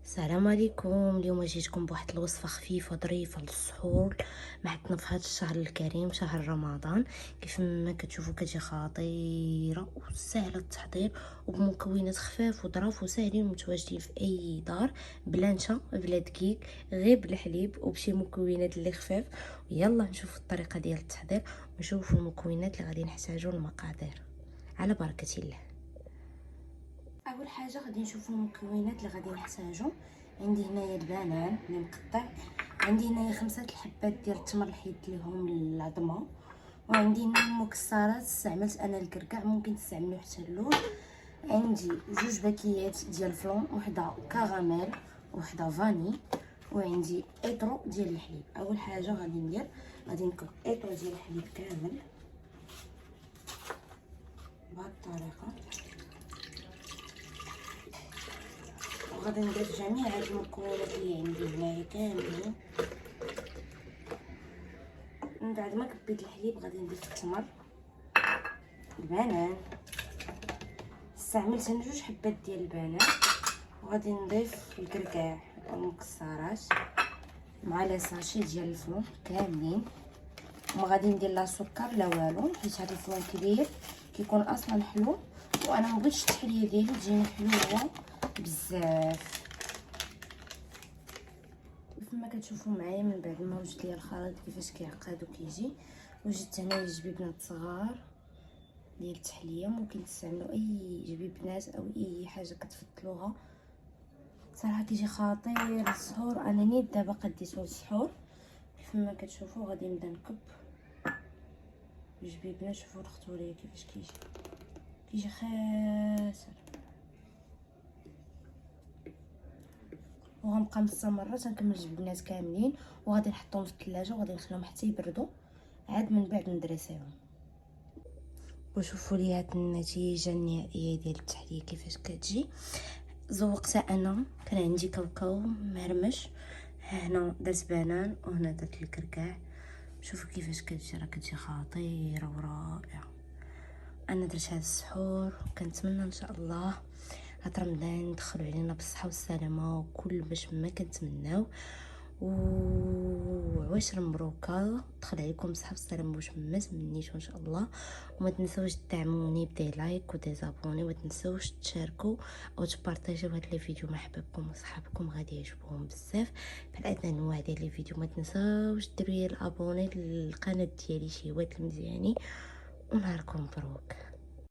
السلام عليكم. اليوم جيتكم بواحد الوصفه خفيفه ظريفه للسحور معنا في هذا الشهر الكريم شهر رمضان. كيف ما كتشوفوا كتجي خطيره وسهله التحضير وبمكونات خفاف وظراف وساهلين ومتواجدين في اي دار، بلا نشا بلا دقيق، غير بالحليب وبشي مكونات اللي خفاف. يلا نشوفوا الطريقه ديال التحضير ونشوفوا المكونات اللي غادي نحتاجوا، المقادير على بركه الله. اول حاجه غادي نشوفوا المكونات اللي غادي نحتاجو. عندي هنايا البنان اللي مقطع، عندي هنايا 5 الحبات ديال التمر حيد ليهم العظمه، وعندي هنا المكسرات استعملت انا الكركاع، ممكن تستعملوا حتى اللوز. عندي 2 باكيات ديال الفلون، وحده كراميل وحده فاني، وعندي ايطرو ديال الحليب. اول حاجه غادي نكب ايطرو ديال الحليب كامل بهذه الطريقه، وغادي نضيف جميع هاد المكونات اللي عندي هنايا كاملين. من بعد ما كبيت الحليب غادي نضيف التمر، البنان استعملت انا 2 حبات ديال البنان، وغادي نضيف الكركاع والمكسرات مع لي ساشي ديال الفلون كاملين. وما غادي ندير لا سكر لا والو، حيت هذا الفلون كبير كيكون اصلا حلو، وانا ما بغيتش التحليه ديالو تجيني حلوه بزاف. كما كتشوفوا معايا من بعد ما وجدت ليا الخليط كيفاش كيعقد وكيجي، وجدت هنايا جبيبنات صغار ديال التحليه، ممكن تستعملوا اي جبيبنات او اي حاجه كتفضلوها. صراحه كيجي خطير السحور، انا نيت دابا قديتو للسحور. كيف ما كتشوفوا غادي نبدا نكب جبيبنات. شوفوا الخطوريه كيفاش كيجي خاسر، وغنبقى مستمره تنكمل الجبنات كاملين، وغادي نحطهم في الثلاجه وغادي نخليهم حتى يبردوا، عاد من بعد ندرسيهم. وشوفوا لي هاد النتيجه النهائيه ديال التحليه كيفاش كتجي. زوقتها انا، كان عندي كاوكاو مهرمش، هنا درت بنان وهنا درت الكركاع. شوفوا كيفاش كتجي، راه كتجي خطيره ورائعه. انا درت هذا السحور، كنتمنى ان شاء الله هاد رمضان ندخلوا علينا بالصحه والسلامه وكل باش ما كنتمناو، وعواشر مبروكه دخل عليكم بصحه والسلامه باش ما تمنيتو ان شاء الله. وما تنسوش تدعموني بدي لايك ودي زابوني، وما تنسوش تشاركوا او تبارطاجيو هاد الفيديو مع حبابكم وصحابكم، غادي يعجبهم بزاف. بحال هاد الانواع ديال الفيديو ما تنسوش ديروا لي الابوني للقناه ديالي شي واد المزياني، ونهاركم مبروك.